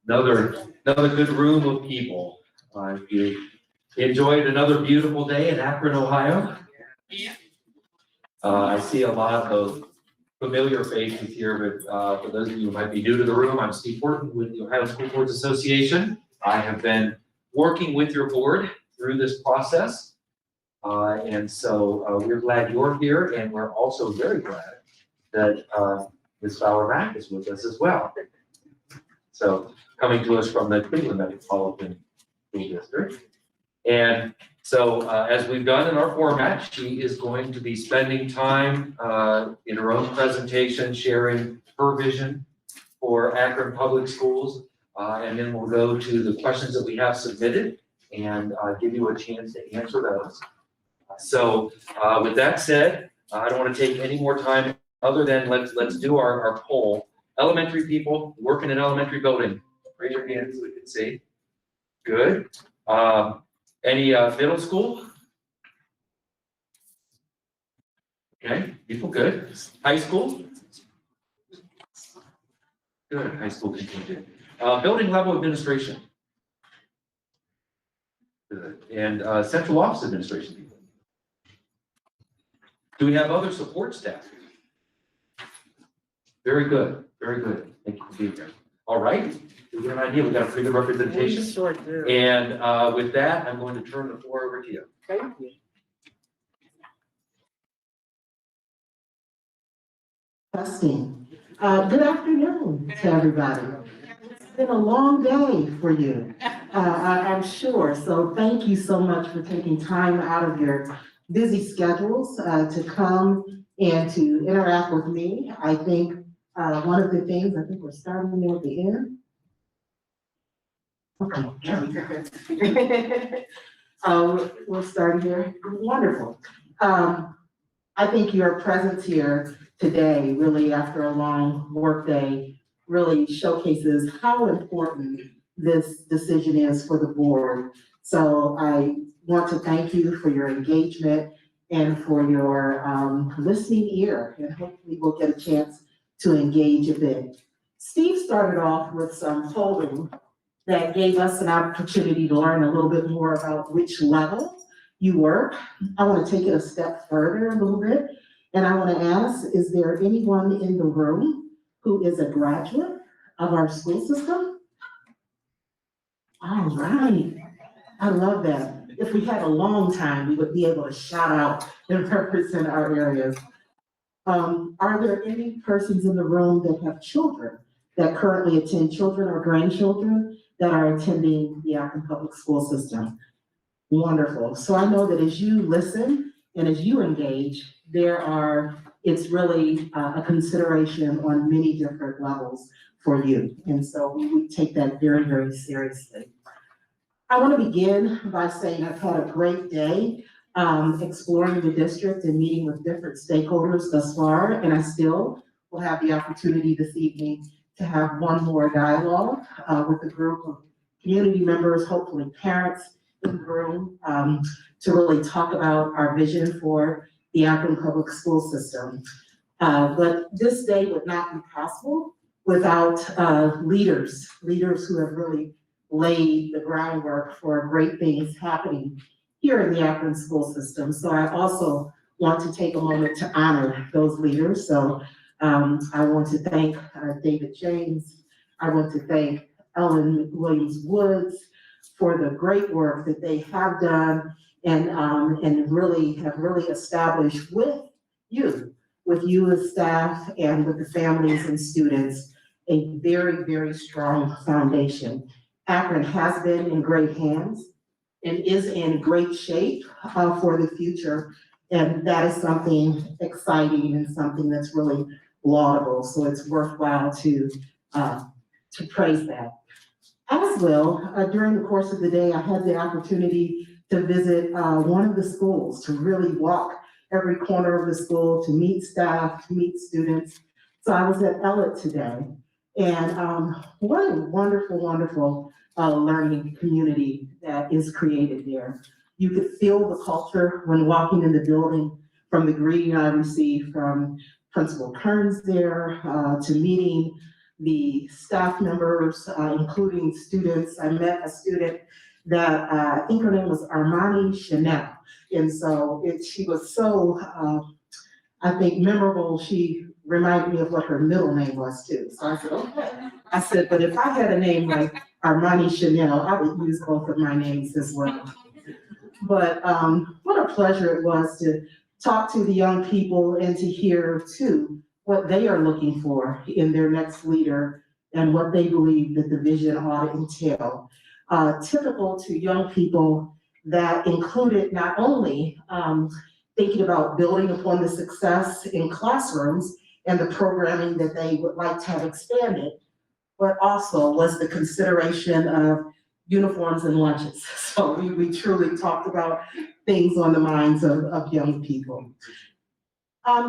another good room of people. You enjoyed another beautiful day in Akron, Ohio. I see a lot of familiar faces here, but for those of you who might be new to the room, I'm Steve Horton with the Ohio School Boards Association. I have been working with your board through this process, and so we're glad you're here, and we're also very glad that Ms. Fowler-Mack is with us as well. So coming to us from the Cleveland Metropolitan School District. And so as we've done in our format, she is going to be spending time in her own presentation, sharing her vision for Akron Public Schools. And then we'll go to the questions that we have submitted and give you a chance to answer those. So with that said, I don't want to take any more time other than let's do our poll. Elementary people working in elementary building, raise your hands so we can see. Good. Any middle school? Okay, people good. High school? Good, high school contingent. Building level administration. Good. And central office administration people. Do we have other support staff? Very good, very good. Thank you for being here. All right, we get an idea. We got a pretty good representation. We sure do. And with that, I'm going to turn the floor over to you. Thank you. Testing. Good afternoon to everybody. It's been a long day for you, I'm sure. So thank you so much for taking time out of your busy schedules to come and to interact with me. I think one of the things, I think we're starting near the end. Okay. We'll start here. Wonderful. I think your presence here today, really after a long work day, really showcases how important this decision is for the board. So I want to thank you for your engagement and for your listening ear, and hopefully we'll get a chance to engage a bit. Steve started off with some polling that gave us an opportunity to learn a little bit more about which level you work. I want to take it a step further a little bit, and I want to ask, is there anyone in the room who is a graduate of our school system? All right, I love that. If we had a long time, we would be able to shout out and represent our areas. Are there any persons in the room that have children that currently attend, children or grandchildren that are attending the Akron Public School System? Wonderful. So I know that as you listen and as you engage, it's really a consideration on many different levels for you. And so we take that very, very seriously. I want to begin by saying I've had a great day exploring the district and meeting with different stakeholders thus far, and I still will have the opportunity this evening to have one more dialogue with a group of community members, hopefully parents in the room, to really talk about our vision for the Akron Public School System. But this day would not be possible without leaders who have really laid the groundwork for great things happening here in the Akron school system. So I also want to take a moment to honor those leaders. So I want to thank David James. I want to thank Ellen McWilliams-Woods for the great work that they have done and really have established with you as staff and with the families and students, a very, very strong foundation. Akron has been in great hands and is in great shape for the future. And that is something exciting and something that's really laudable. So it's worthwhile to praise that. As well, during the course of the day, I had the opportunity to visit one of the schools, to really walk every corner of the school, to meet staff, to meet students. So I was at Ellett today. And what a wonderful, wonderful learning community that is created there. You could feel the culture when walking in the building, from the greeting I received from Principal Kearns there, to meeting the staff members, including students. I met a student that, I think her name was Armani Chanel. And so she was so, I think, memorable. She reminded me of what her middle name was too. So I said, okay. I said, but if I had a name like Armani Chanel, I would use both of my names as well. But what a pleasure it was to talk to the young people and to hear too what they are looking for in their next leader and what they believe that the vision ought to entail. Typical to young people that included not only thinking about building upon the success in classrooms and the programming that they would like to have expanded, but also was the consideration of uniforms and lunches. So we truly talked about things on the minds of young people.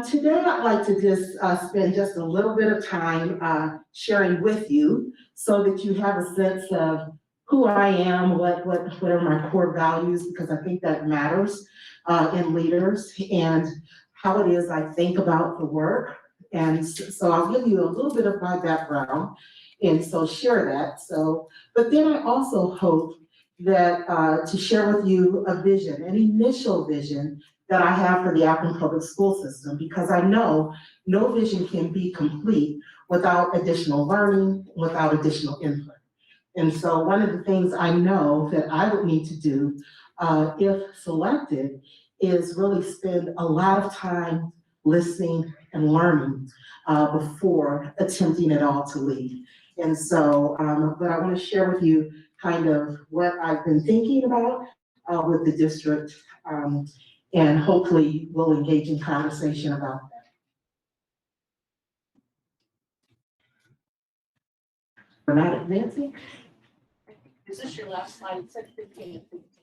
Today, I'd like to just spend just a little bit of time sharing with you so that you have a sense of who I am, what are my core values, because I think that matters in leaders, and how it is I think about the work. And so I'll give you a little bit of my background, and so share that. So, but then I also hope that to share with you a vision, an initial vision that I have for the Akron public school system, because I know no vision can be complete without additional learning, without additional input. And so one of the things I know that I would need to do, if selected, is really spend a lot of time listening and learning before attempting at all to lead. And so, but I want to share with you kind of what I've been thinking about with the district, and hopefully we'll engage in conversation about that. We're not advancing? Is this your last slide? It said 15.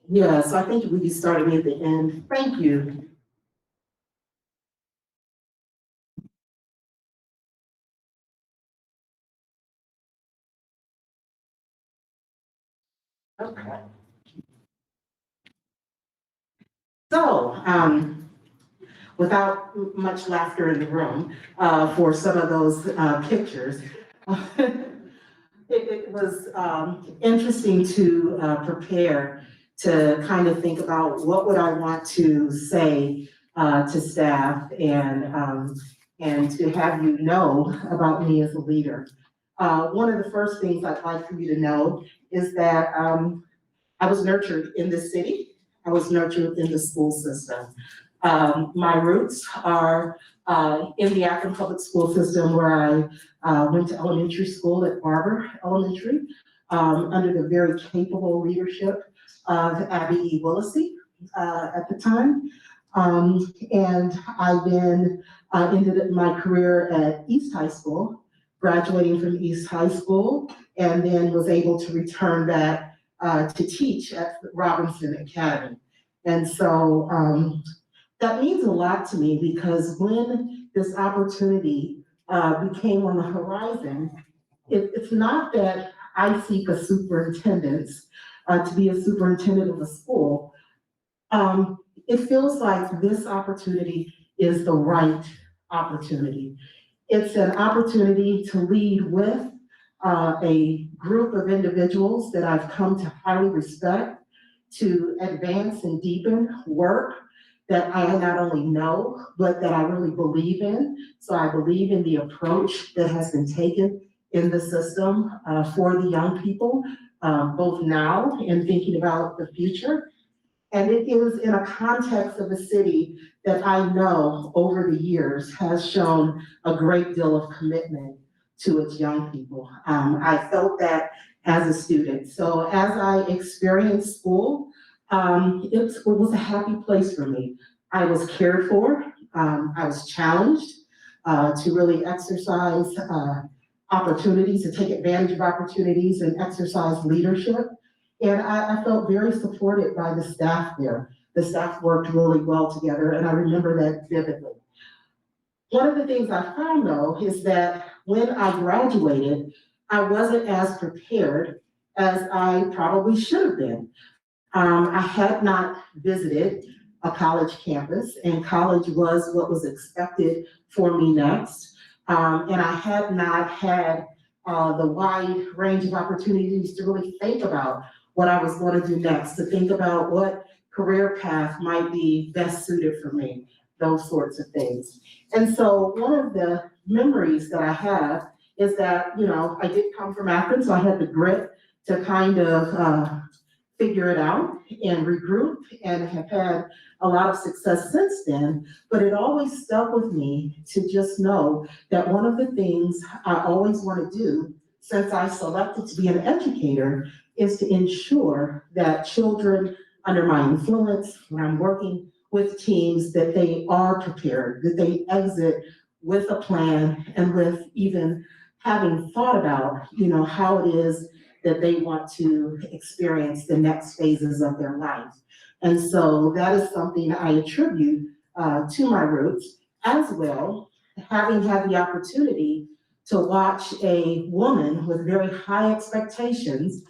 Yeah, so I think we can start at the end. Thank you. Okay. So, without much laughter in the room for some of those pictures, it was interesting to prepare to kind of think about what would I want to say to staff and to have you know about me as a leader. One of the first things I'd like for you to know is that I was nurtured in this city. I was nurtured in the school system. My roots are in the Akron public school system, where I went to elementary school at Barber Elementary under the very capable leadership of Abby E. Willissey at the time. And I then ended my career at East High School, graduating from East High School, and then was able to return back to teach at Robinson Academy. And so that means a lot to me, because when this opportunity became on the horizon, it's not that I seek a superintendence to be a superintendent of a school. It feels like this opportunity is the right opportunity. It's an opportunity to lead with a group of individuals that I've come to highly respect, to advance and deepen work that I not only know, but that I really believe in. So I believe in the approach that has been taken in the system for the young people, both now and thinking about the future. And it is in a context of a city that I know over the years has shown a great deal of commitment to its young people. I felt that as a student. So as I experienced school, it was a happy place for me. I was cared for, I was challenged to really exercise opportunities, to take advantage of opportunities and exercise leadership. And I felt very supported by the staff there. The staff worked really well together, and I remember that vividly. One of the things I found, though, is that when I graduated, I wasn't as prepared as I probably should have been. I had not visited a college campus, and college was what was expected for me next. And I had not had the wide range of opportunities to really think about what I was going to do next, to think about what career path might be best suited for me, those sorts of things. And so one of the memories that I have is that, I did come from Akron, so I had the grit to kind of figure it out and regroup, and have had a lot of success since then. But it always stuck with me to just know that one of the things I always want to do, since I selected to be an educator, is to ensure that children under my influence, when I'm working with teams, that they are prepared, that they exit with a plan and with even having thought about, how it is that they want to experience the next phases of their life. And so that is something I attribute to my roots, as well, having had the opportunity to watch a woman with very high expectations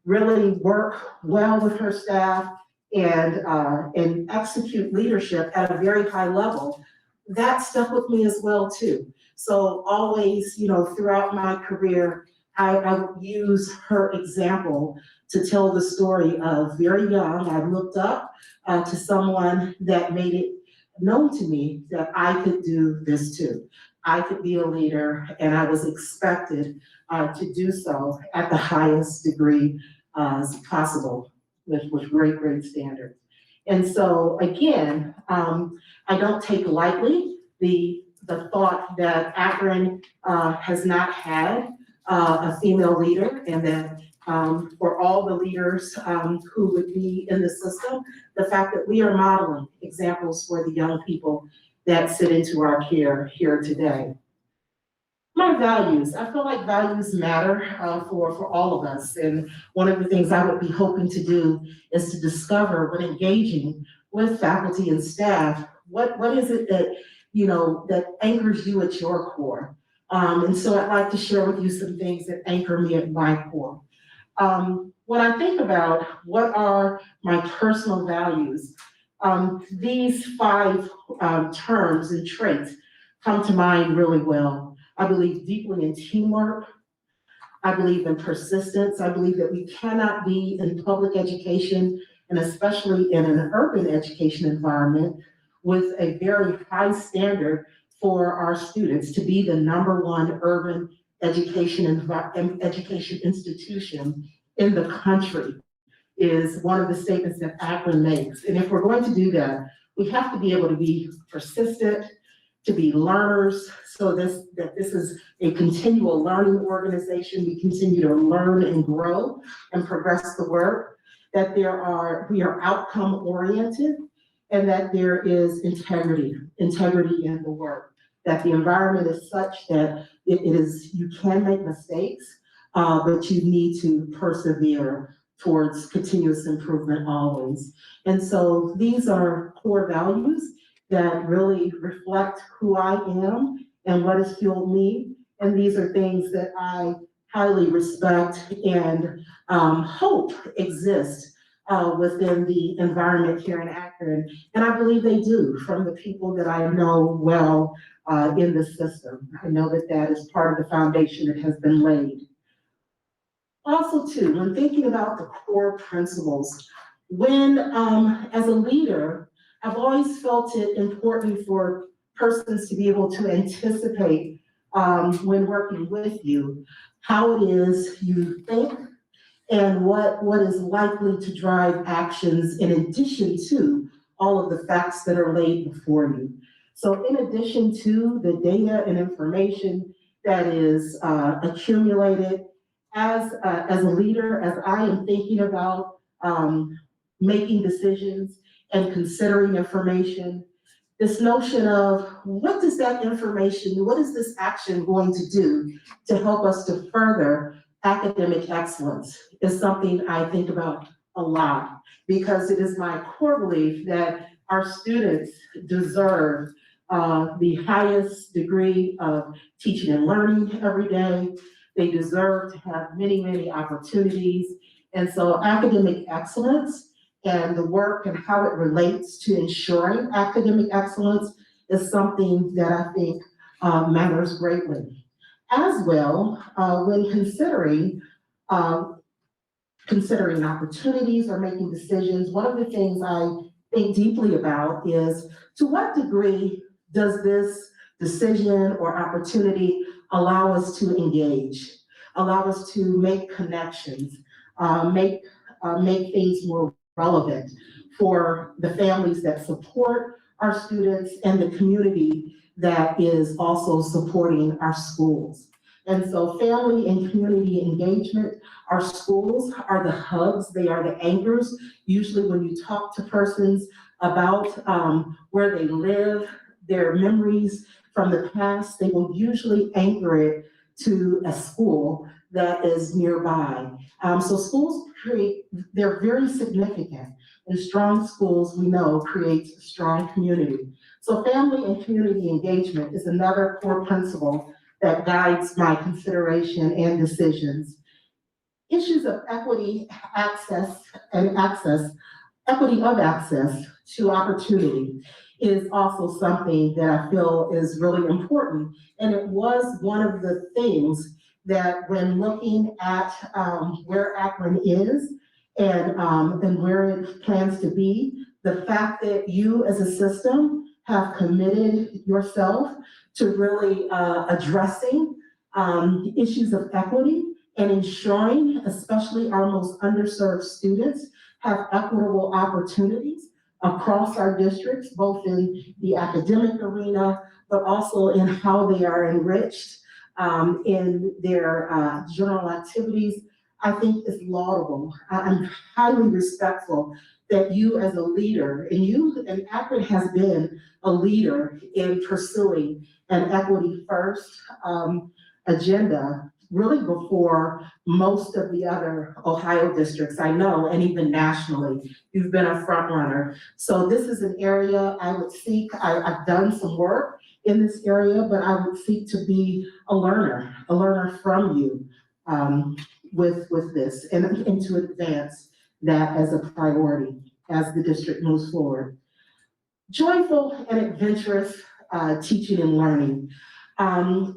really work well with her staff and execute leadership at a very high level. That stuck with me as well too. So always, throughout my career, I would use her example to tell the story of very young. I looked up to someone that made it known to me that I could do this too. I could be a leader, and I was expected to do so at the highest degree as possible with great, great standards. And so again, I don't take lightly the thought that Akron has not had a female leader, and that for all the leaders who would be in the system, the fact that we are modeling examples for the young people that sit into our care here today. My values, I feel like values matter for all of us. And one of the things I would be hoping to do is to discover, when engaging with faculty and staff, what is it that, that anchors you at your core? And so I'd like to share with you some things that anchor me at my core. When I think about what are my personal values, these 5 terms and traits come to mind really well. I believe deeply in teamwork. I believe in persistence. I believe that we cannot be in public education, and especially in an urban education environment, with a very high standard for our students to be the #1 urban education institution in the country, is one of the statements that Akron makes. And if we're going to do that, we have to be able to be persistent, to be learners, so that this is a continual learning organization. We continue to learn and grow and progress the work, that we are outcome oriented, and that there is integrity in the work, that the environment is such that you can make mistakes, but you need to persevere towards continuous improvement always. And so these are core values that really reflect who I am and what has fueled me. And these are things that I highly respect and hope exist within the environment here in Akron. And I believe they do, from the people that I know well in the system. I know that that is part of the foundation that has been laid. Also too, when thinking about the core principles, when as a leader, I've always felt it important for persons to be able to anticipate when working with you, how it is you think and what is likely to drive actions in addition to all of the facts that are laid before you. So in addition to the data and information that is accumulated, as a leader, as I am thinking about making decisions and considering information, this notion of what does that information, what is this action going to do to help us to further academic excellence, is something I think about a lot, because it is my core belief that our students deserve the highest degree of teaching and learning every day. They deserve to have many, many opportunities. And so academic excellence and the work and how it relates to ensuring academic excellence is something that I think matters greatly. As well, when considering opportunities or making decisions, one of the things I think deeply about is, to what degree does this decision or opportunity allow us to engage, allow us to make connections, make things more relevant for the families that support our students and the community that is also supporting our schools. And so family and community engagement, our schools are the hubs, they are the anchors. Usually when you talk to persons about where they live, their memories from the past, they will usually anchor it to a school that is nearby. So schools they're very significant. And strong schools, we know, creates a strong community. So family and community engagement is another core principle that guides my consideration and decisions. Issues of equity, equity of access to opportunity is also something that I feel is really important. And it was one of the things that, when looking at where Akron is and where it plans to be, the fact that you as a system have committed yourself to really addressing issues of equity and ensuring, especially our most underserved students, have equitable opportunities across our districts, both in the academic arena, but also in how they are enriched in their general activities, I think is laudable. I'm highly respectful that you as a leader, and Akron has been a leader in pursuing an equity first agenda, really before most of the other Ohio districts I know, and even nationally, you've been a front runner. So this is an area I would seek, I've done some work in this area, but I would seek to be a learner from you with this, and to advance that as a priority as the district moves forward. Joyful and adventurous teaching and learning.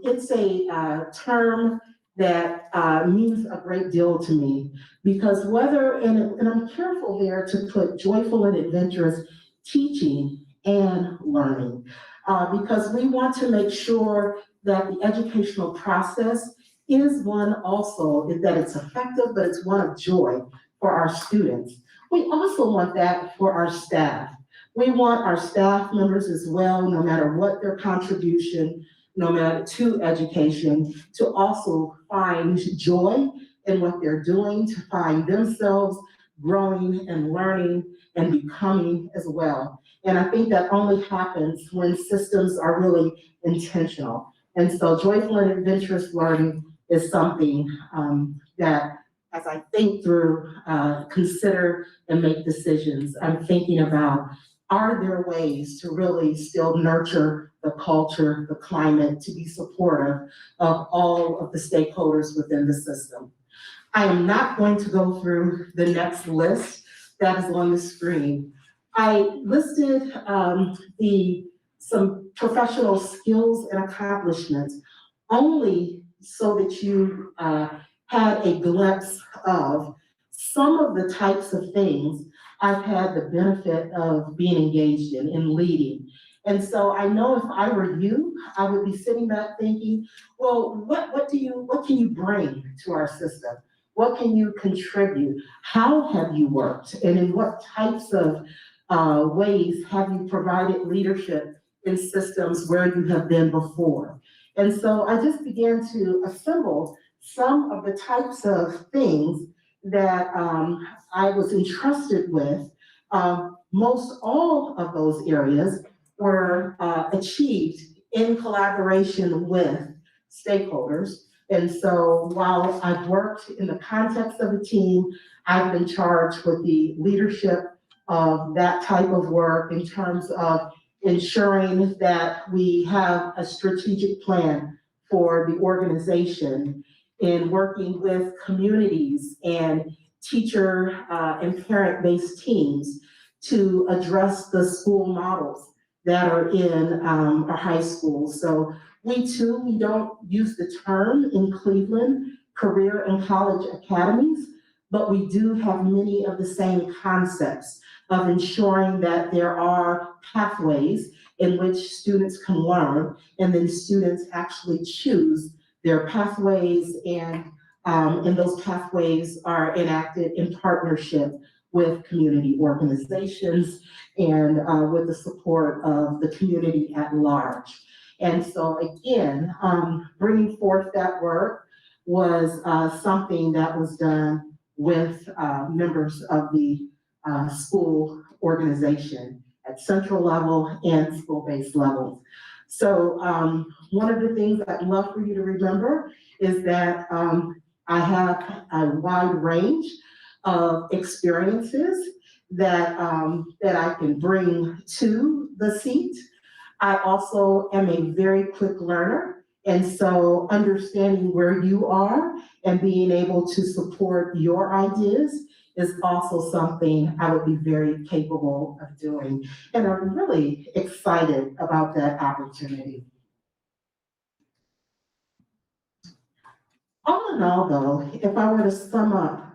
It's a term that means a great deal to me, because and I'm careful there to put joyful and adventurous teaching and learning, because we want to make sure that the educational process is one also, that it's effective, but it's one of joy for our students. We also want that for our staff. We want our staff members as well, no matter what their contribution, no matter to education, to also find joy in what they're doing, to find themselves growing and learning and becoming as well. And I think that only happens when systems are really intentional. And so joyful and adventurous learning is something that, as I think through, consider and make decisions, I'm thinking about, are there ways to really still nurture the culture, the climate, to be supportive of all of the stakeholders within the system? I am not going to go through the next list that is on the screen. I listed some professional skills and accomplishments only so that you had a glimpse of some of the types of things I've had the benefit of being engaged in leading. And so I know if I were you, I would be sitting back thinking, well, what can you bring to our system? What can you contribute? How have you worked? And in what types of ways have you provided leadership in systems where you have been before? And so I just began to assemble some of the types of things that I was entrusted with. Most all of those areas were achieved in collaboration with stakeholders. And so while I've worked in the context of a team, I've been charged with the leadership of that type of work in terms of ensuring that we have a strategic plan for the organization, in working with communities and teacher and parent-based teams to address the school models that are in our high schools. So we don't use the term in Cleveland, career and college academies, but we do have many of the same concepts of ensuring that there are pathways in which students can learn, and then students actually choose their pathways, and those pathways are enacted in partnership with community organizations and with the support of the community at large. And so again, bringing forth that work was something that was done with members of the school organization at central level and school-based levels. So one of the things I'd love for you to remember is that I have a wide range of experiences that I can bring to the seat. I also am a very quick learner, and so understanding where you are and being able to support your ideas is also something I would be very capable of doing. And I'm really excited about that opportunity. All in all, though, if I were to sum up,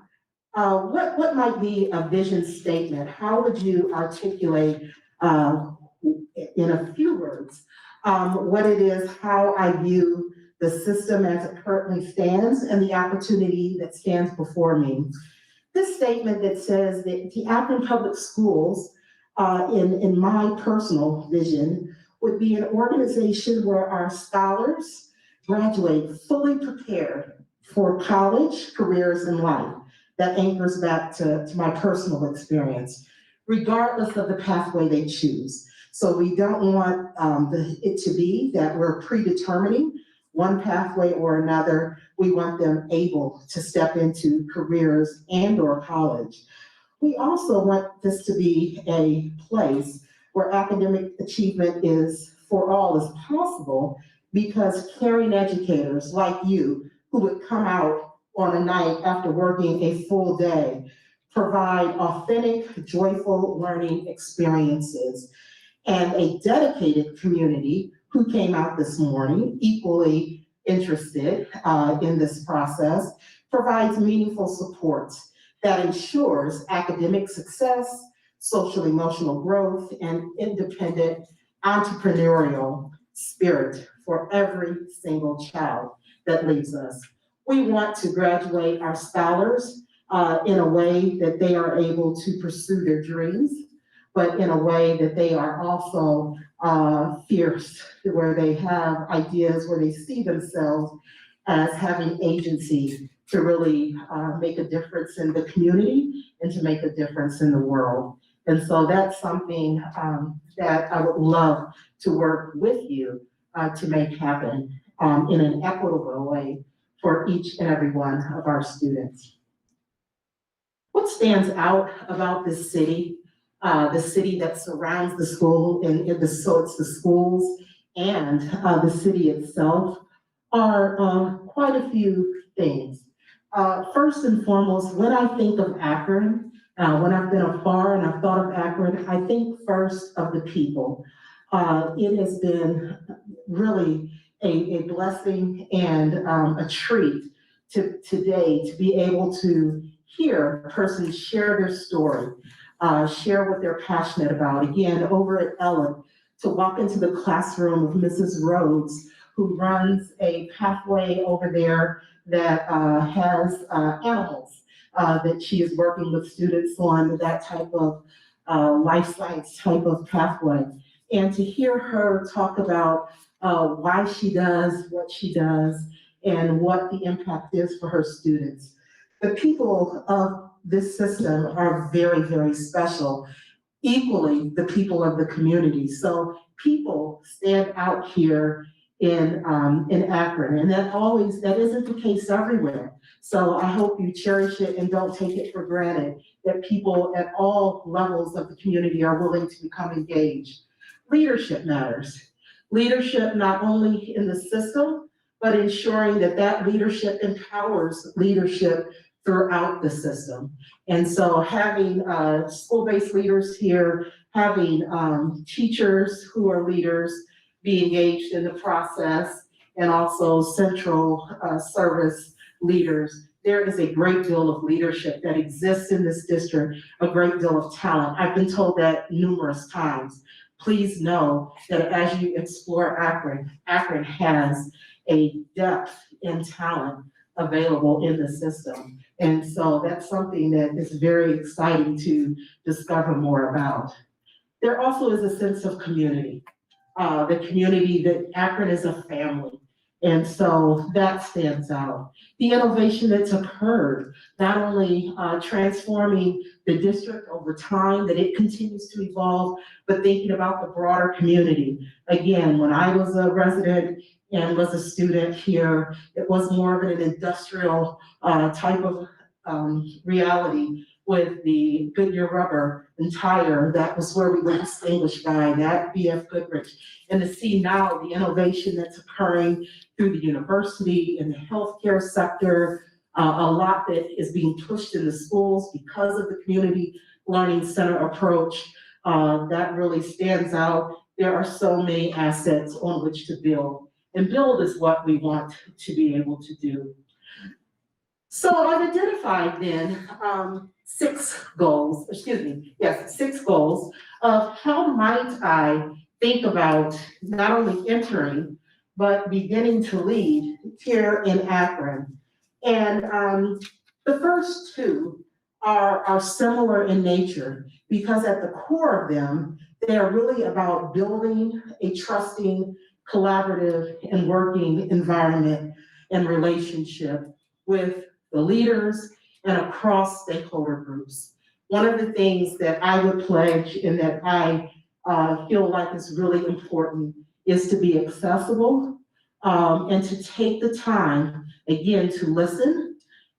what might be a vision statement? How would you articulate in a few words what it is, how I view the system as it currently stands and the opportunity that stands before me? This statement that says that the Akron Public Schools, in my personal vision, would be an organization where our scholars graduate fully prepared for college, careers, and life. That anchors back to my personal experience, regardless of the pathway they choose. So we don't want it to be that we're predetermining one pathway or another. We want them able to step into careers and or college. We also want this to be a place where academic achievement is for all as possible, because caring educators like you who would come out on a night after working a full day provide authentic, joyful learning experiences, and a dedicated community who came out this morning equally interested in this process provides meaningful support that ensures academic success, social emotional growth, and independent entrepreneurial spirit for every single child that leaves us. We want to graduate our scholars in a way that they are able to pursue their dreams, but in a way that they are also fierce, where they have ideas, where they see themselves as having agency to really make a difference in the community and to make a difference in the world. And so that's something that I would love to work with you to make happen in an equitable way for each and every one of our students. What stands out about this city, the city that surrounds the school, so it's the schools and the city itself, are quite a few things. First and foremost, when I think of Akron, when I've been afar and I've thought of Akron, I think first of the people. It has been really a blessing and a treat today to be able to hear a person share their story, share what they're passionate about. Again, over at Ellen, to walk into the classroom of Mrs. Rhodes, who runs a pathway over there that has animals that she is working with students on, that type of life science type of pathway. And to hear her talk about why she does what she does and what the impact is for her students. The people of this system are very, very special. Equally, the people of the community. So people stand out here in Akron, and that isn't the case everywhere. So I hope you cherish it and don't take it for granted that people at all levels of the community are willing to become engaged. Leadership matters. Leadership not only in the system, but ensuring that that leadership empowers leadership throughout the system. And so having school-based leaders here having teachers who are leaders be engaged in the process, and also central service leaders. There is a great deal of leadership that exists in this district, a great deal of talent. I've been told that numerous times. Please know that as you explore Akron, Akron has a depth in talent available in the system. And so that's something that is very exciting to discover more about. There also is a sense of community. The community that Akron is a family. And so that stands out. The innovation that's occurred, not only transforming the district over time, that it continues to evolve, but thinking about the broader community. Again, when I was a resident and was a student here, it was more of an industrial type of reality with the Goodyear rubber and tire. That was where we were distinguished by that BF Goodrich. And to see now the innovation that's occurring through the university and the healthcare sector, a lot that is being pushed in the schools because of the community learning center approach, that really stands out. There are so many assets on which to build, and build is what we want to be able to do. So I've identified then six goals of how might I think about not only entering, but beginning to lead here in Akron. And the first two are similar in nature, because at the core of them, they are really about building a trusting, collaborative, and working environment and relationship with the leaders and across stakeholder groups. One of the things that I would pledge and that I feel like is really important is to be accessible and to take the time, again, to listen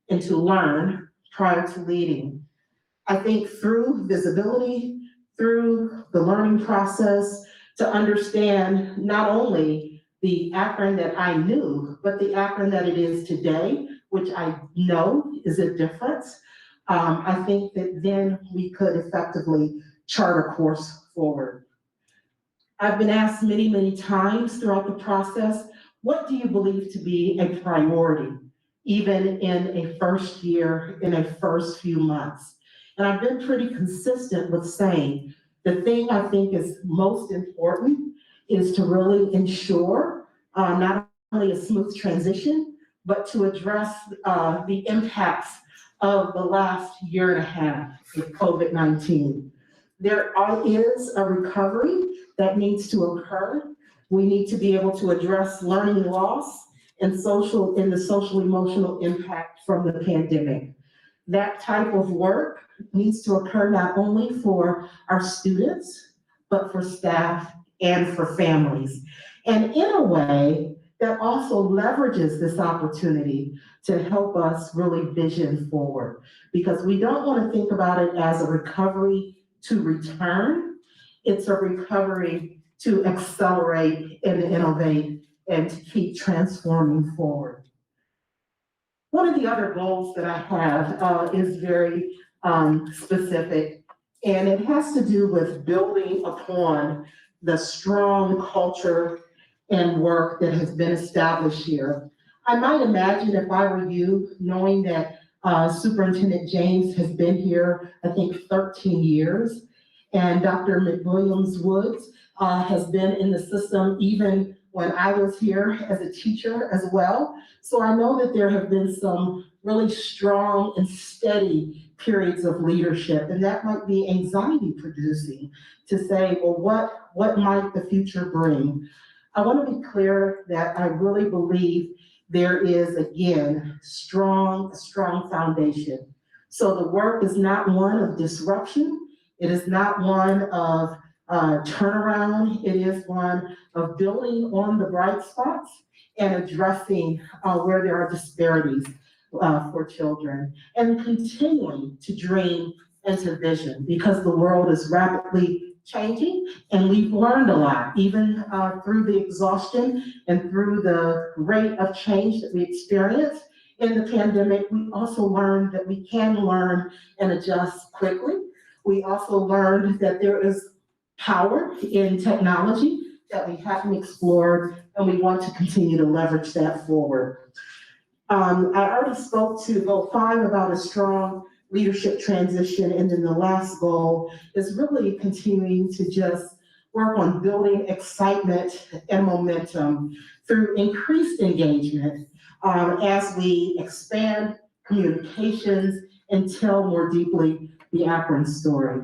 and to learn prior to leading. I think through visibility, through the learning process, to understand not only the Akron that I knew, but the Akron that it is today, which I know is a difference. I think that then we could effectively chart a course forward. I've been asked many, many times throughout the process, what do you believe to be a priority, even in a first year, in a first few months? And I've been pretty consistent with saying the thing I think is most important is to really ensure not only a smooth transition, but to address the impacts of the last year and a half with COVID-19. There is a recovery that needs to occur. We need to be able to address learning loss and the social emotional impact from the pandemic. That type of work needs to occur not only for our students, but for staff and for families. And in a way that also leverages this opportunity to help us really vision forward. Because we don't want to think about it as a recovery to return. It's a recovery to accelerate and innovate and to keep transforming forward. One of the other goals that I have is very specific, and it has to do with building upon the strong culture and work that has been established here. I might imagine if I were you, knowing that Superintendent James has been here, I think 13 years, and Dr. McWilliams-Woods has been in the system even when I was here as a teacher as well. So I know that there have been some really strong and steady periods of leadership, and that might be anxiety producing to say, well, what might the future bring? I want to be clear that I really believe there is, again, strong foundation. So the work is not one of disruption. It is not one of turnaround. It is one of building on the bright spots and addressing where there are disparities for children, and continuing to dream and to vision, because the world is rapidly changing and we've learned a lot, even through the exhaustion and through the rate of change that we experienced in the pandemic. We also learned that we can learn and adjust quickly. We also learned that there is power in technology that we haven't explored, and we want to continue to leverage that forward. I already spoke to goal 5 about a strong leadership transition, and then the last goal is really continuing to just work on building excitement and momentum through increased engagement as we expand communications and tell more deeply the Akron story.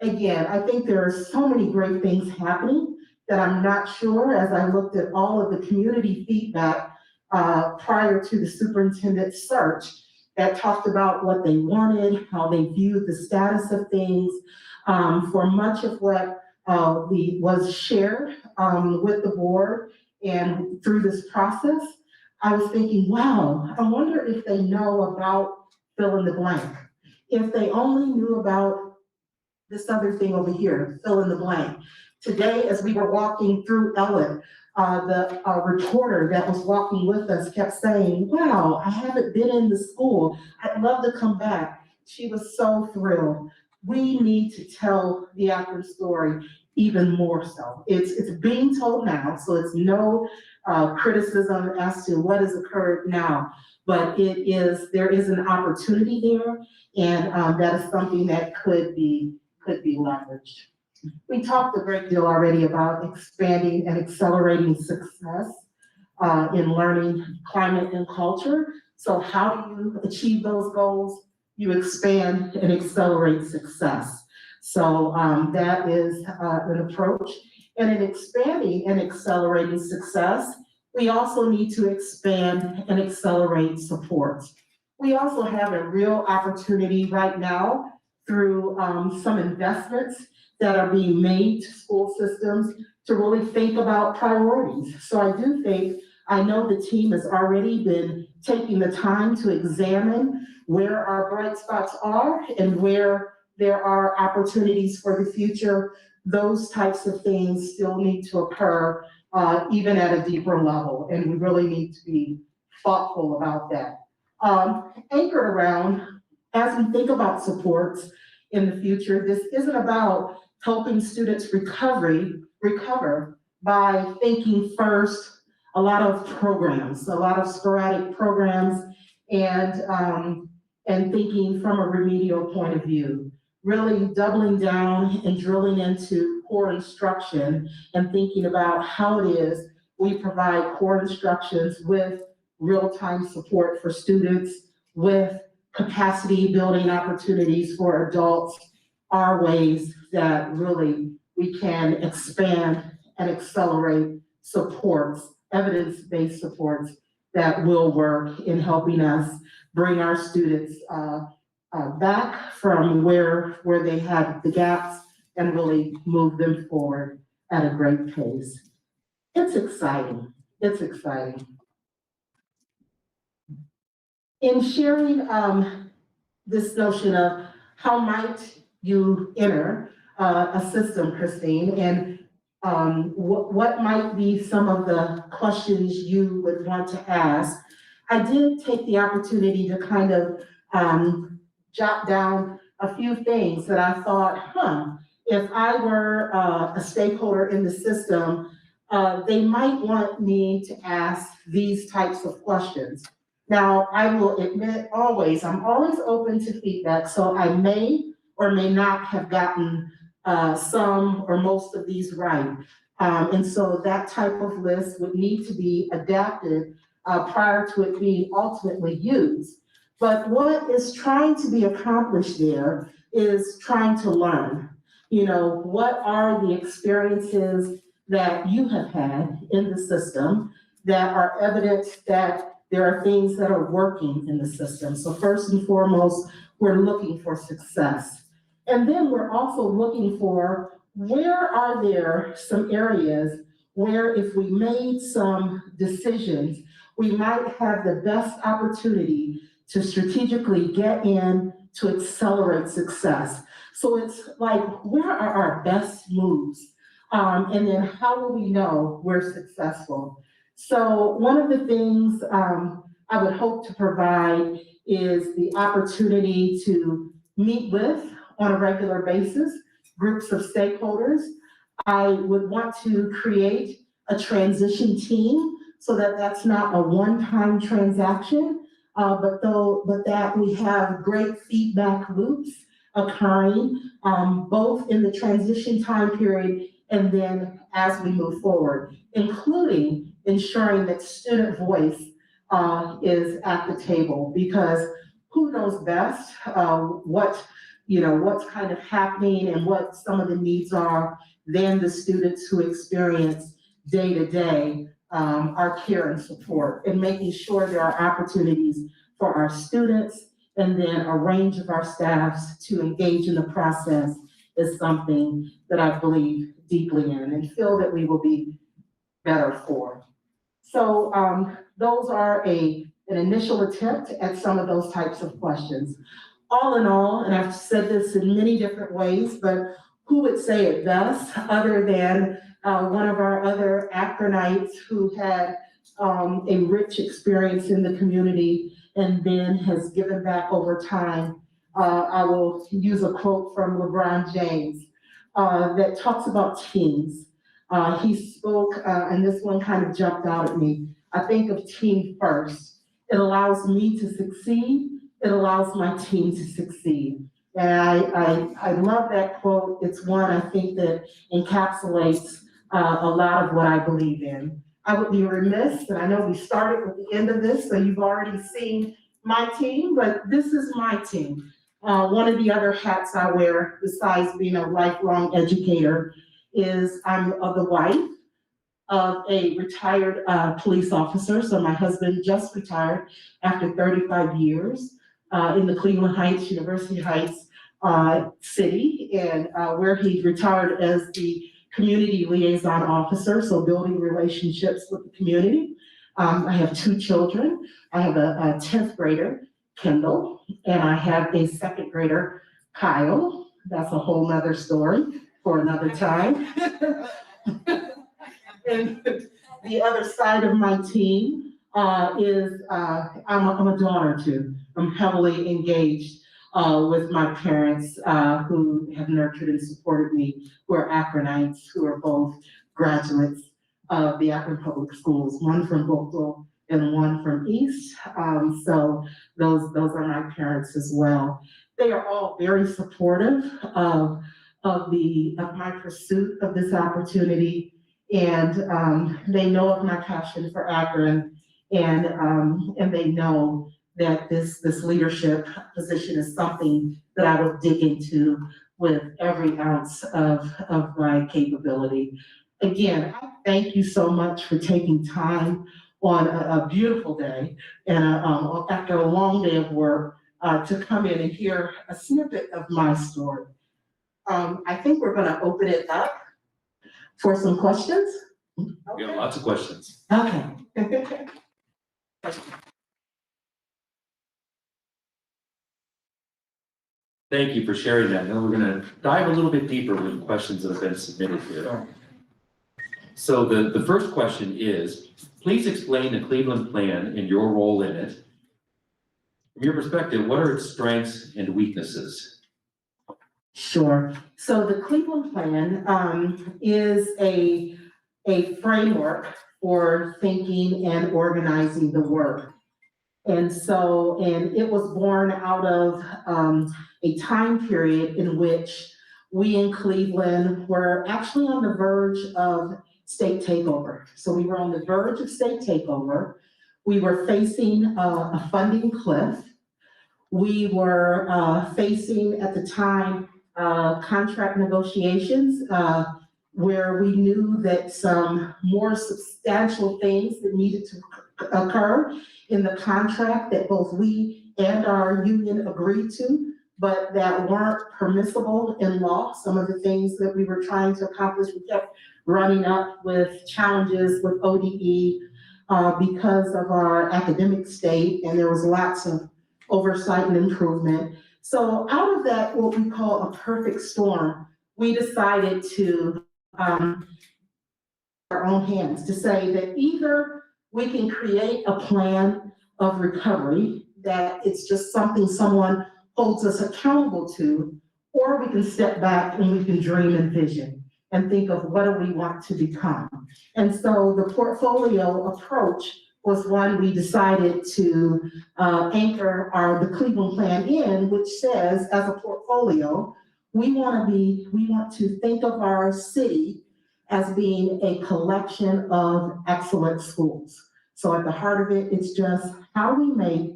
Again, I think there are so many great things happening that I'm not sure, as I looked at all of the community feedback prior to the superintendent search that talked about what they wanted, how they viewed the status of things. For much of what was shared with the board and through this process, I was thinking, wow, I wonder if they know about fill in the blank. If they only knew about this other thing over here, fill in the blank. Today, as we were walking through Ellen, the reporter that was walking with us kept saying, wow, I haven't been in the school. I'd love to come back. She was so thrilled. We need to tell the Akron story even more so. It's being told now, so it's no criticism as to what has occurred now, but there is an opportunity there, and that is something that could be leveraged. We talked a great deal already about expanding and accelerating success in learning, climate, and culture. So how do you achieve those goals? You expand and accelerate success. So that is an approach. And in expanding and accelerating success, we also need to expand and accelerate support. We also have a real opportunity right now through some investments that are being made to school systems to really think about priorities. So I know the team has already been taking the time to examine where our bright spots are and where there are opportunities for the future. Those types of things still need to occur even at a deeper level, and we really need to be thoughtful about that. Anchored around, as we think about supports in the future, this isn't about helping students recover by thinking first a lot of programs, a lot of sporadic programs, and thinking from a remedial point of view, really doubling down and drilling into core instruction and thinking about how it is we provide core instructions with real-time support for students, with capacity building opportunities for adults, are ways that really we can expand and accelerate supports, evidence-based supports that will work in helping us bring our students back from where they had the gaps and really move them forward at a great pace. It's exciting. It's exciting. In sharing this notion of how might you enter a system, Christine, and what might be some of the questions you would want to ask, I did take the opportunity to kind of jot down a few things that I thought, if I were a stakeholder in the system, they might want me to ask these types of questions. Now, I will admit I'm always open to feedback, so I may or may not have gotten some or most of these right. And so that type of list would need to be adapted prior to it being ultimately used. But what is trying to be accomplished there is trying to learn. You know, what are the experiences that you have had in the system that are evidence that there are things that are working in the system? So first and foremost, we're looking for success. And then we're also looking for where are there some areas where if we made some decisions, we might have the best opportunity to strategically get in to accelerate success. So it's like, where are our best moves? And then how will we know we're successful? So one of the things I would hope to provide is the opportunity to meet with, on a regular basis, groups of stakeholders I would want to create a transition team so that that's not a one-time transaction, but that we have great feedback loops occurring, both in the transition time period and then as we move forward, including ensuring that student voice is at the table, because who knows best what's kind of happening and what some of the needs are than the students who experience day to day our care and support, and making sure there are opportunities for our students and then a range of our staffs to engage in the process is something that I believe deeply in and feel that we will be better for. So those are an initial attempt at some of those types of questions. All in all, and I've said this in many different ways, but who would say it best other than one of our other Akronites who had a rich experience in the community and then has given back over time. I will use a quote from LeBron James that talks about teams. He spoke, and this one kind of jumped out at me. I think of team first. It allows me to succeed. It allows my team to succeed. And I love that quote. It's one I think that encapsulates a lot of what I believe in. I would be remiss, and I know we started with the end of this, so you've already seen my team, but this is my team. One of the other hats I wear, besides being a lifelong educator, is I'm the wife of a retired police officer. So my husband just retired after 35 years in the Cleveland Heights, University Heights city, and where he retired as the community liaison officer, so building relationships with the community. I have 2 children. I have a 10th grader, Kendall, and I have a 2nd grader, Kyle. That's a whole nother story for another time. And the other side of my team is I'm a daughter too. I'm heavily engaged with my parents who have nurtured and supported me, who are Akronites, who are both graduates of the Akron Public Schools, one from Brookville and one from East. So those are my parents as well. They are all very supportive of my pursuit of this opportunity. And they know of my passion for Akron, and they know that this leadership position is something that I will dig into with every ounce of my capability. Again, I thank you so much for taking time on a beautiful day and after a long day of work to come in and hear a snippet of my story. I think we're going to open it up for some questions. We have lots of questions. Okay. Thank you for sharing that. Now we're going to dive a little bit deeper with the questions that have been submitted here. So the first question is, please explain the Cleveland plan and your role in it. From your perspective, what are its strengths and weaknesses? Sure. So the Cleveland plan is a framework for thinking and organizing the work. And it was born out of a time period in which we in Cleveland were actually on the verge of state takeover. So we were on the verge of state takeover. We were facing a funding cliff. We were facing at the time contract negotiations where we knew that some more substantial things that needed to occur in the contract that both we and our union agreed to, but that weren't permissible in law. Some of the things that we were trying to accomplish, we kept running up with challenges with ODE because of our academic state, and there was lots of oversight and improvement. So out of that, what we call a perfect storm, we decided to our own hands to say that either we can create a plan of recovery, that it's just something someone holds us accountable to, or we can step back and we can dream and vision. and think of what do we want to become. And so the portfolio approach was one we decided to anchor the Cleveland Plan in, which says, as a portfolio, we want to think of our city as being a collection of excellent schools. So at the heart of it, it's just how we make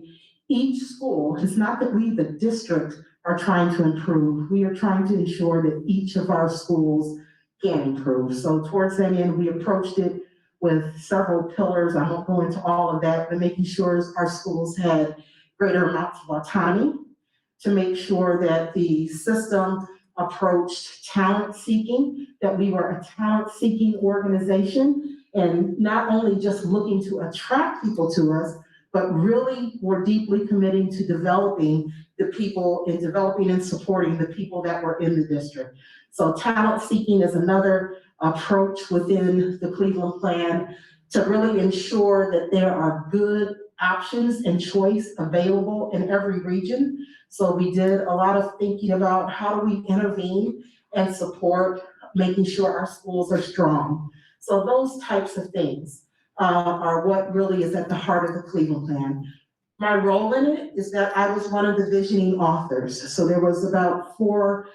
each school. It's not that we, the district, are trying to improve. We are trying to ensure that each of our schools can improve. So towards that end, we approached it with several pillars. I won't go into all of that, but making sure our schools had greater amounts of autonomy, to make sure that the system approached talent seeking, that we were a talent seeking organization, and not only just looking to attract people to us, but really were deeply committing to developing the people and developing and supporting the people that were in the district. So talent seeking is another approach within the Cleveland Plan to really ensure that there are good options and choice available in every region. So we did a lot of thinking about how do we intervene and support making sure our schools are strong. So those types of things are what really is at the heart of the Cleveland Plan. My role in it is that I was one of the visioning authors. So there was about four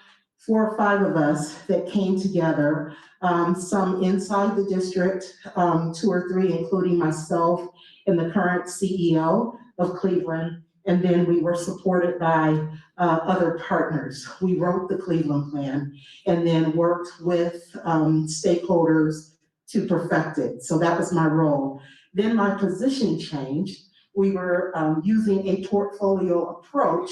or five of us that came together, some inside the district, 2 or 3, including myself and the current CEO of Cleveland. And then we were supported by other partners. We wrote the Cleveland Plan and then worked with stakeholders to perfect it. So that was my role. Then my position changed. We were using a portfolio approach,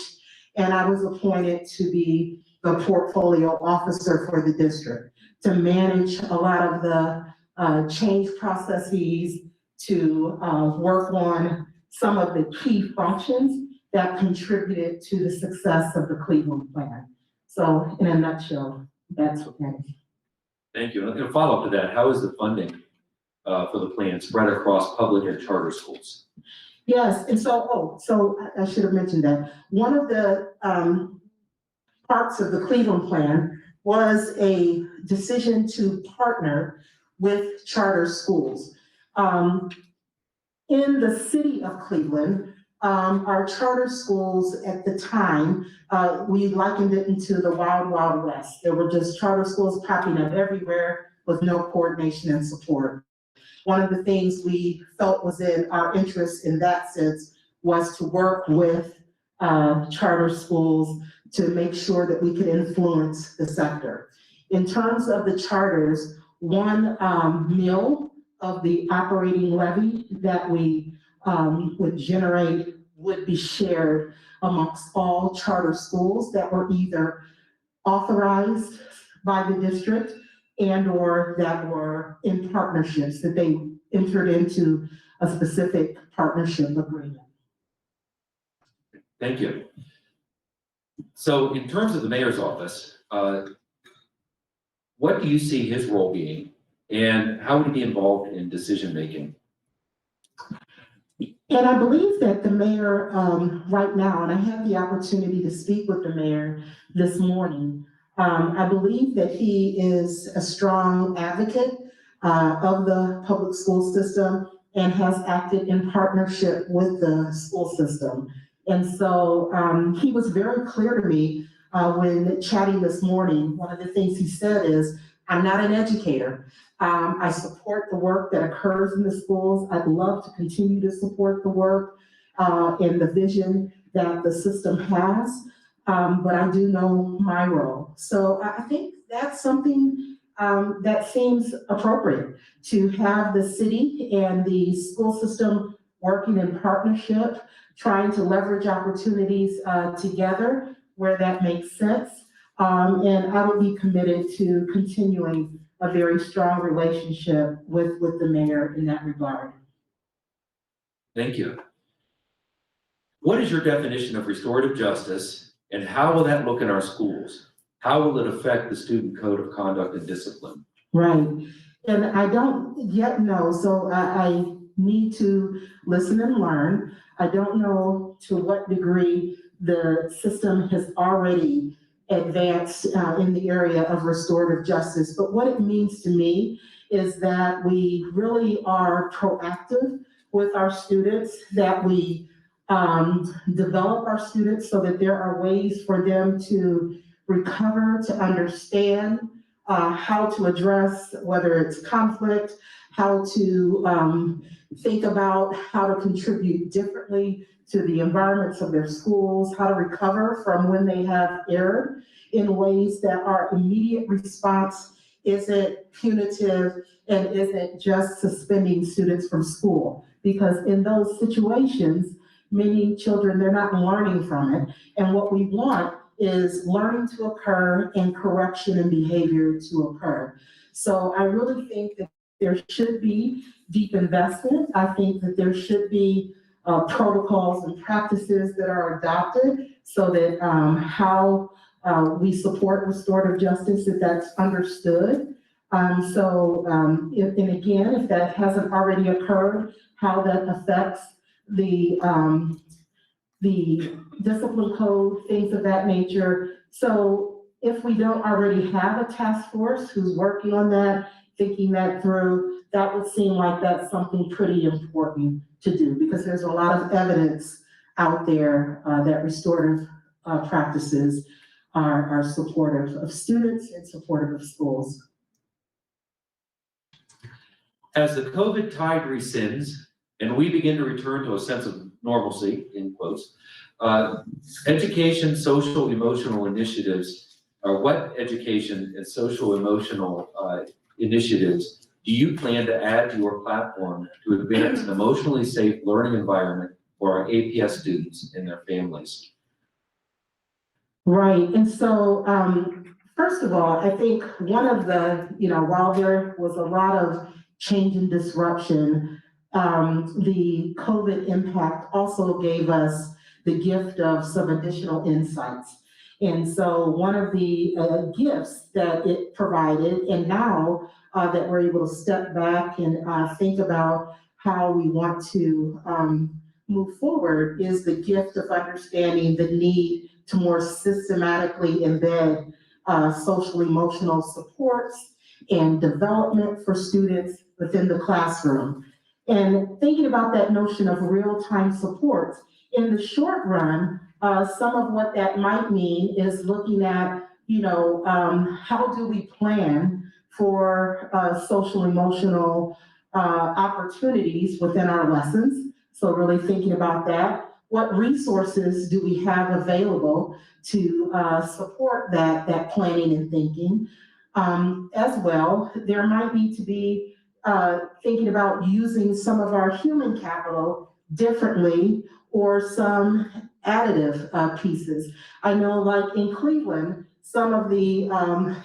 and I was appointed to be the portfolio officer for the district, to manage a lot of the change processes, to work on some of the key functions that contributed to the success of the Cleveland Plan. So in a nutshell, that's what that is. Thank you. And a follow-up to that, how is the funding for the plan spread across public and charter schools? Yes, and so I should have mentioned that. One of the parts of the Cleveland Plan was a decision to partner with charter schools. In the city of Cleveland, our charter schools at the time, we likened it into the wild, wild west. There were just charter schools popping up everywhere with no coordination and support. One of the things we felt was in our interest in that sense was to work with charter schools to make sure that we could influence the sector. In terms of the charters, 1 mil of the operating levy that we would generate would be shared amongst all charter schools that were either authorized by the district and or that were in partnerships, that they entered into a specific partnership agreement. Thank you. So in terms of the mayor's office, what do you see his role being, and how would he be involved in decision-making? And I believe that the mayor right now, and I had the opportunity to speak with the mayor this morning, I believe that he is a strong advocate of the public school system and has acted in partnership with the school system. And so he was very clear to me when chatting this morning. One of the things he said is, I'm not an educator. I support the work that occurs in the schools. I'd love to continue to support the work and the vision that the system has, but I do know my role. So I think that's something that seems appropriate, to have the city and the school system working in partnership, trying to leverage opportunities together where that makes sense. And I would be committed to continuing a very strong relationship with the mayor in that regard. Thank you. What is your definition of restorative justice, and how will that look in our schools? How will it affect the student code of conduct and discipline? Right, and I don't yet know, so I need to listen and learn. I don't know to what degree the system has already advance in the area of restorative justice. But what it means to me is that we really are proactive with our students, that we develop our students so that there are ways for them to recover, to understand how to address, whether it's conflict, how to think about how to contribute differently to the environments of their schools, how to recover from when they have erred in ways that our immediate response isn't punitive and isn't just suspending students from school. Because in those situations, many children, they're not learning from it. And what we want is learning to occur and correction and behavior to occur. So I really think that there should be deep investment. I think that there should be protocols and practices that are adopted so that how we support restorative justice, that that's understood. And again, if that hasn't already occurred, how that affects the discipline code, things of that nature. So if we don't already have a task force who's working on that, thinking that through, that would seem like that's something pretty important to do, because there's a lot of evidence out there that restorative practices are supportive of students and supportive of schools. As the COVID tide rescinds and we begin to return to a sense of normalcy, in quotes, education, social, emotional initiatives, or what education and social, emotional initiatives do you plan to add to your platform to advance an emotionally safe learning environment for our APS students and their families? Right, and so first of all, I think one of the, while there was a lot of change and disruption, the COVID impact also gave us the gift of some additional insights. And so one of the gifts that it provided, and now that we're able to step back and think about how we want to move forward, is the gift of understanding the need to more systematically embed social emotional supports and development for students within the classroom. And thinking about that notion of real-time supports, in the short run, some of what that might mean is looking at, how do we plan for social emotional opportunities within our lessons? So really thinking about that. What resources do we have available to support that planning and thinking? As well, there might need to be thinking about using some of our human capital differently, or some additive pieces. I know, like in Cleveland, some of the,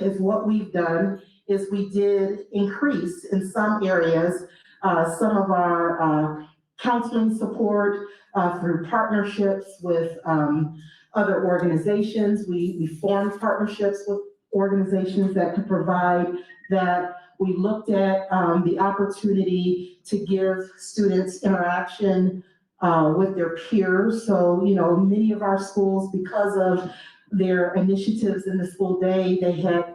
is what we've done is we did increase in some areas some of our counseling support through partnerships with other organizations. We formed partnerships with organizations that could provide that. We looked at the opportunity to give students interaction with their peers. So, many of our schools, because of their initiatives in the school day, they had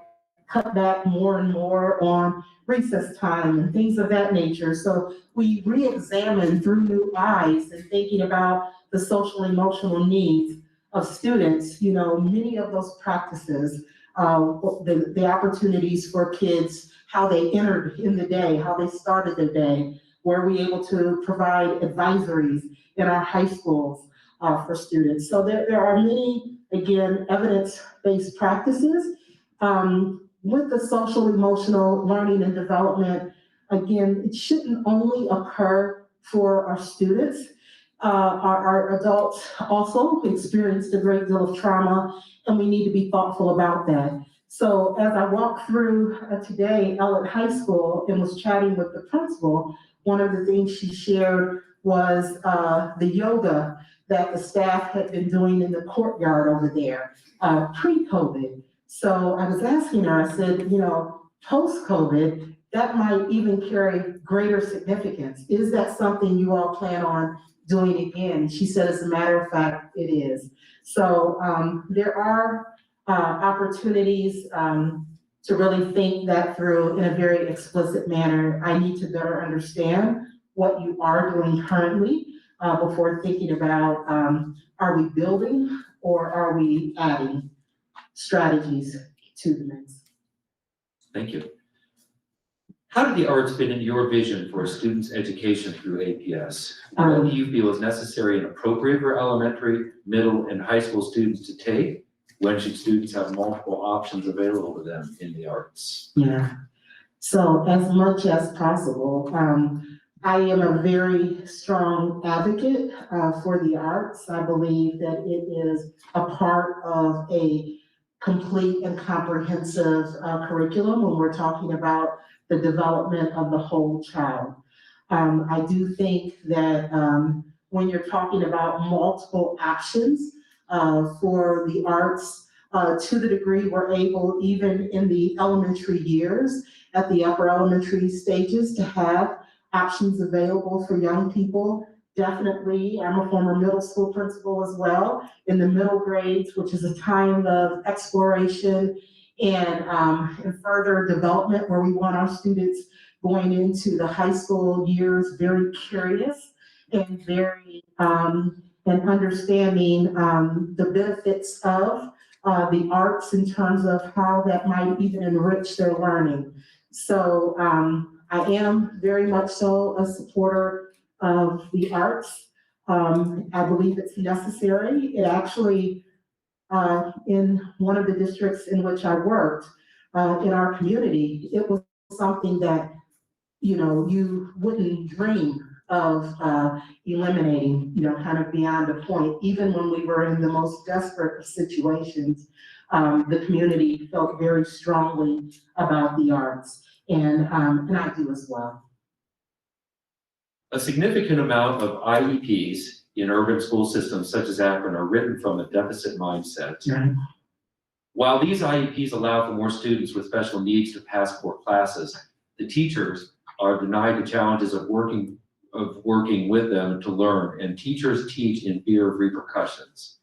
cut back more and more on recess time and things of that nature. So we re-examined through new eyes and thinking about the social emotional needs of students, many of those practices, the opportunities for kids, how they entered in the day, how they started their day. Were we able to provide advisories in our high schools for students? So there are many, again, evidence-based practices. With the social emotional learning and development, again, it shouldn't only occur for our students. Our adults also experienced a great deal of trauma, and we need to be thoughtful about that. So as I walked through today, Ellett High School, and was chatting with the principal, one of the things she shared was the yoga that the staff had been doing in the courtyard over there pre-COVID. So I was asking her, I said, post-COVID, that might even carry greater significance. Is that something you all plan on doing again? She said, as a matter of fact, it is. So there are opportunities, to really think that through in a very explicit manner. I need to better understand what you are doing currently, before thinking about, are we building or are we adding strategies to the mix? Thank you. How did the arts fit into your vision for a student's education through APS? What do you feel is necessary and appropriate for elementary, middle, and high school students to take? When should students have multiple options available to them in the arts? Yeah, so as much as possible. I am a very strong advocate for the arts. I believe that it is a part of a complete and comprehensive curriculum when we're talking about the development of the whole child. I do think that when you're talking about multiple options for the arts, to the degree we're able, even in the elementary years, at the upper elementary stages, to have options available for young people. Definitely, I'm a former middle school principal as well, in the middle grades, which is a time of exploration and further development, where we want our students going into the high school years very curious and very and understanding the benefits of the arts in terms of how that might even enrich their learning. So I am very much so a supporter of the arts. I believe it's necessary. It actually, in one of the districts in which I worked, in our community, it was something that, you wouldn't dream of eliminating, kind of beyond a point. Even when we were in the most desperate of situations, the community felt very strongly about the arts. And I do as well. A significant amount of IEPs in urban school systems such as Akron are written from a deficit mindset. Right. While these IEPs allow for more students with special needs to pass core classes, the teachers are denied the challenges of working with them to learn, and teachers teach in fear of repercussions.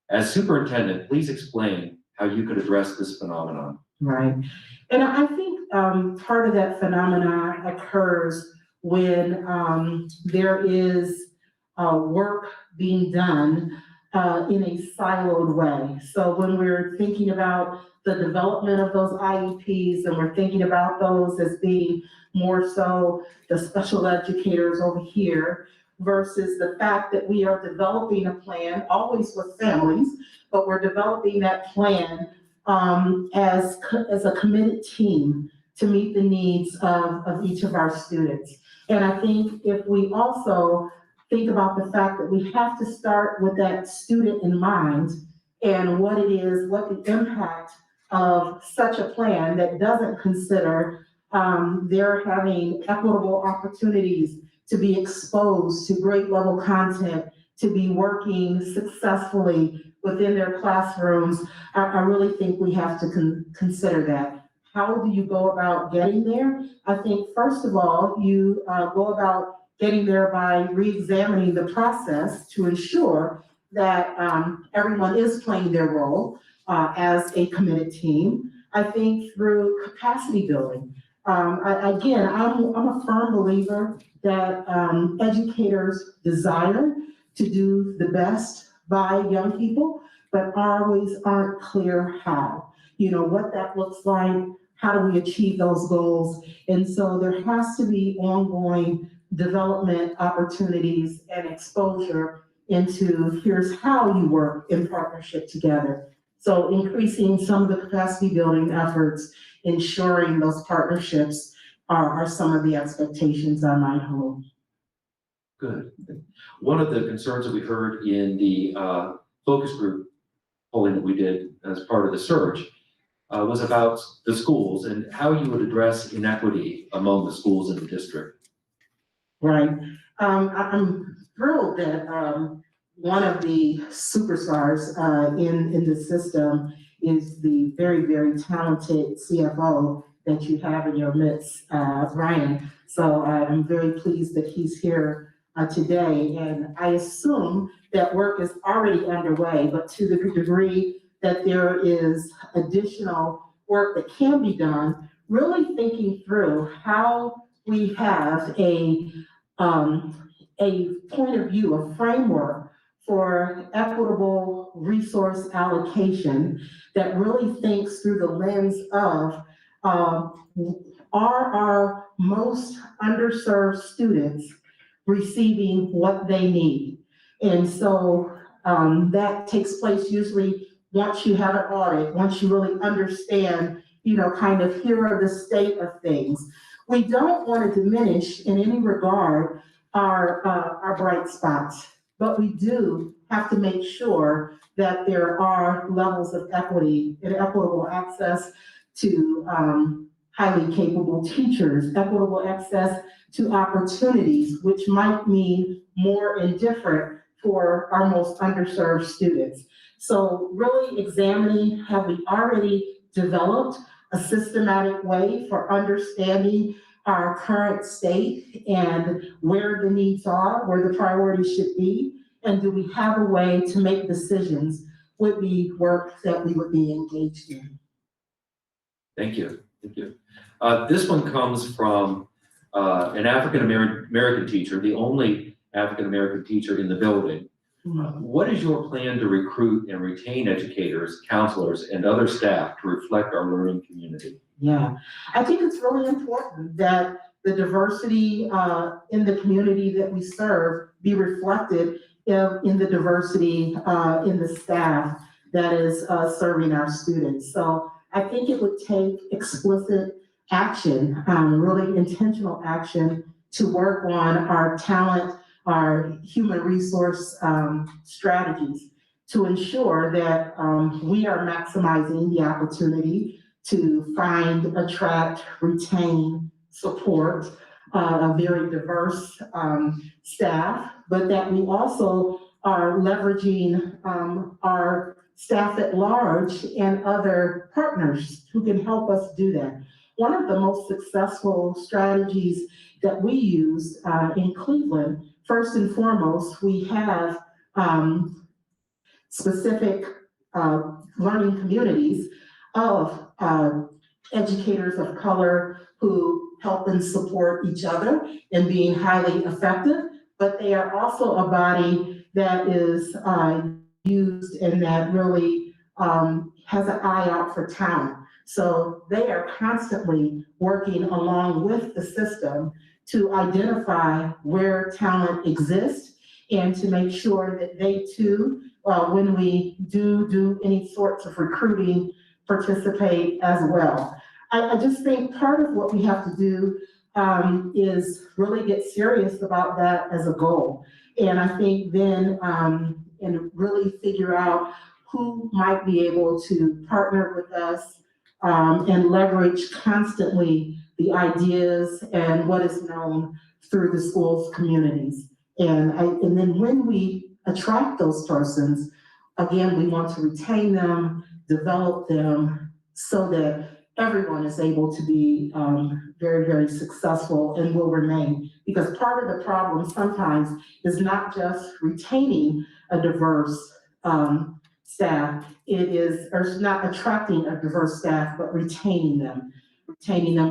As superintendent, please explain how you could address this phenomenon. Right. And I think part of that phenomena occurs when there is work being done in a siloed way. So when we're thinking about the development of those IEPs, and we're thinking about those as being more so the special educators over here, versus the fact that we are developing a plan, always with families, but we're developing that plan as a committed team to meet the needs of each of our students. And I think if we also think about the fact that we have to start with that student in mind, and what it is, what the impact of such a plan that doesn't consider their having equitable opportunities to be exposed to grade level content, to be working successfully within their classrooms. I really think we have to consider that. How do you go about getting there? I think, first of all, you go about getting there by re-examining the process to ensure that everyone is playing their role as a committed team. I think through capacity building. I'm a firm believer that educators desire to do the best by young people, but always aren't clear how. What that looks like, how do we achieve those goals? And so there has to be ongoing development opportunities and exposure into here's how you work in partnership together. So increasing some of the capacity building efforts, ensuring those partnerships are some of the expectations I might hold. Good. One of the concerns that we heard in the focus group polling that we did as part of the search was about the schools and how you would address inequity among the schools in the district. Right. I'm thrilled that one of the superstars in the system is the very, very talented CFO that you have in your midst, Ryan. So I'm very pleased that he's here today. And I assume that work is already underway, but to the degree that there is additional work that can be done, really thinking through how we have a point of view, a framework for equitable resource allocation that really thinks through the lens of are our most underserved students receiving what they need? And so that takes place usually once you have an audit, once you really understand, kind of here are the state of things. We don't want to diminish in any regard our bright spots, but we do have to make sure that there are levels of equity and equitable access to highly capable teachers, equitable access to opportunities, which might mean more and different for our most underserved students. So really examining, have we already developed a systematic way for understanding our current state and where the needs are, where the priorities should be, and do we have a way to make decisions with the work that we would be engaged in? Thank you. Thank you. This one comes from an African American teacher, the only African American teacher in the building. What is your plan to recruit and retain educators, counselors, and other staff to reflect our learning community? Yeah, I think it's really important that the diversity in the community that we serve be reflected in the diversity in the staff that is serving our students. So I think it would take explicit action, really intentional action to work on our talent, our human resource strategies to ensure that we are maximizing the opportunity to find, attract, retain, support a very diverse staff, but that we also are leveraging our staff at large and other partners who can help us do that. One of the most successful strategies that we use in Cleveland, first and foremost, we have specific learning communities of educators of color who help and support each other in being highly effective, but they are also a body that is used and that really has an eye out for talent. So they are constantly working along with the system to identify where talent exists and to make sure that they too, when we do any sorts of recruiting, participate as well. I just think part of what we have to do is really get serious about that as a goal. And I think then, and really figure out who might be able to partner with us and leverage constantly the ideas and what is known through the school's communities. And then when we attract those persons, again, we want to retain them, develop them so that everyone is able to be very, very successful and will remain. Because part of the problem sometimes is not just retaining a diverse staff, or not attracting a diverse staff, but retaining them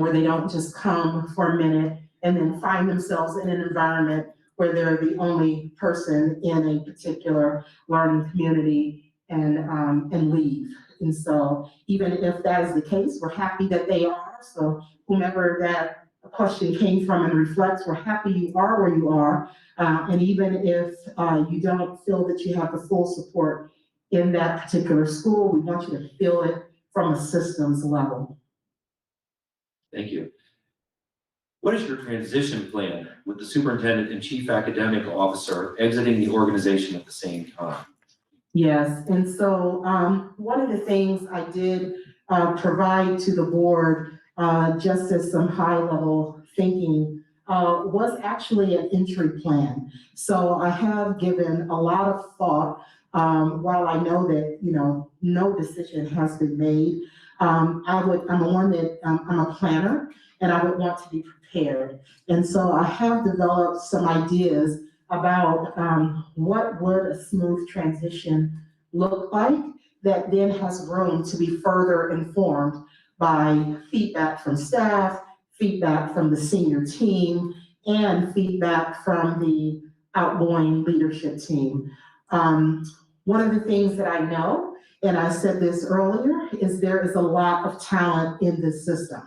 where they don't just come for a minute and then find themselves in an environment where they're the only person in a particular learning community and leave. And so even if that is the case, we're happy that they are. So whomever that question came from and reflects, we're happy you are where you are. And even if you don't feel that you have the full support in that particular school, we want you to feel it from a systems level. Thank you. What is your transition plan with the superintendent and chief academic officer exiting the organization at the same time? Yes, and so one of the things I did provide to the board, just as some high level thinking, was actually an entry plan. So I have given a lot of thought, while I know that, no decision has been made. I'm a planner and I would want to be prepared. And so I have developed some ideas about what would a smooth transition look like that then has room to be further informed by feedback from staff, feedback from the senior team, and feedback from the outgoing leadership team. One of the things that I know, and I said this earlier, is there is a lot of talent in this system.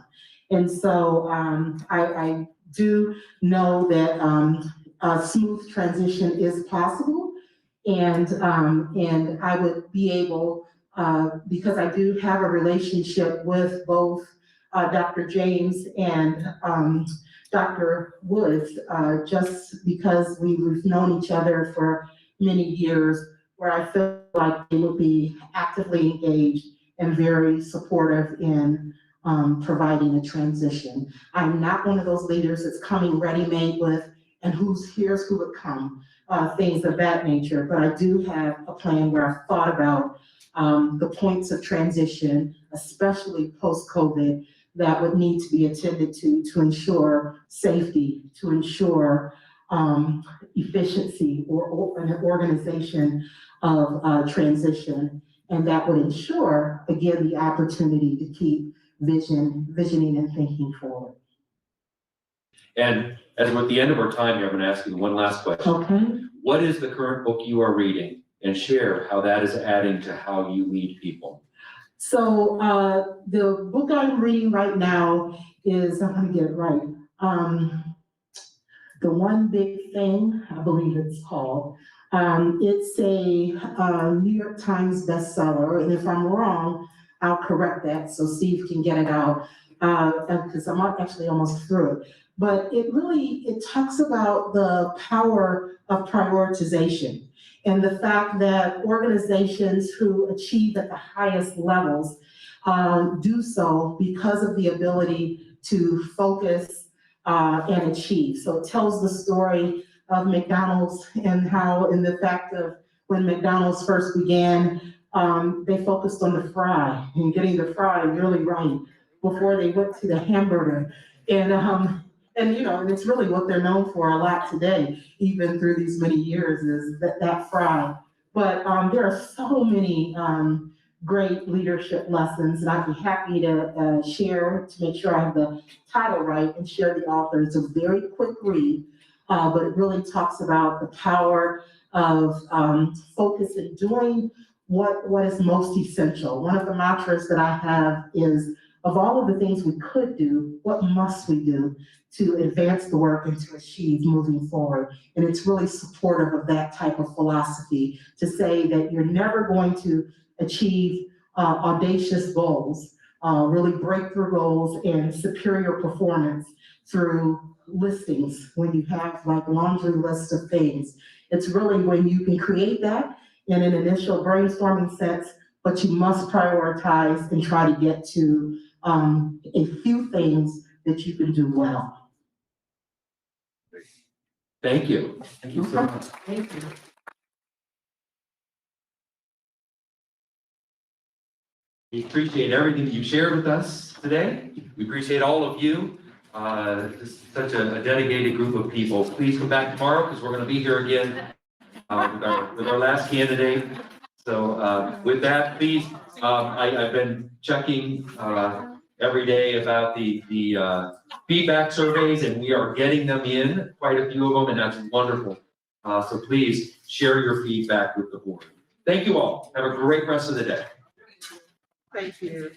And so I do know that a smooth transition is possible. And I would be able, because I do have a relationship with both Dr. James and Dr. Woods, just because we've known each other for many years, where I feel like they will be actively engaged and very supportive in providing a transition. I'm not one of those leaders that's coming ready-made with, and here's who would come, things of that nature. But I do have a plan where I've thought about the points of transition, especially post-COVID, that would need to be attended to ensure safety, to ensure efficiency or an organization of transition. And that would ensure, again, the opportunity to keep visioning and thinking forward. And as we're at the end of our time here, I'm going to ask you one last question. Okay. What is the current book you are reading? And share how that is adding to how you lead people. So the book I'm reading right now is, I'm going to get it right, The One Big Thing, I believe it's called. It's a New York Times bestseller, and if I'm wrong, I'll correct that so Steve can get it out, because I'm actually almost through it. But it talks about the power of prioritization and the fact that organizations who achieve at the highest levels do so because of the ability to focus and achieve. So it tells the story of McDonald's and how, in the fact of when McDonald's first began, they focused on the fry and getting the fry really right before they went to the hamburger. And it's really what they're known for a lot today, even through these many years, is that fry. But there are so many great leadership lessons, and I'd be happy to share, to make sure I have the title right, and share the author. It's a very quick read, but it really talks about the power of focus and doing what is most essential. One of the mantras that I have is, of all of the things we could do, what must we do to advance the work and to achieve moving forward? And it's really supportive of that type of philosophy, to say that you're never going to achieve audacious goals, really breakthrough goals and superior performance through listings, when you have like laundry lists of things. It's really when you can create that in an initial brainstorming sense, but you must prioritize and try to get to a few things that you can do well. Thank you. Thank you so much. Thank you. We appreciate everything that you shared with us today. We appreciate all of you. This is such a dedicated group of people. Please come back tomorrow, because we're going to be here again with our last candidate. So with that, please, I've been checking every day about the feedback surveys, and we are getting them in, quite a few of them, and that's wonderful. So please share your feedback with the board. Thank you all. Have a great rest of the day. Thank you.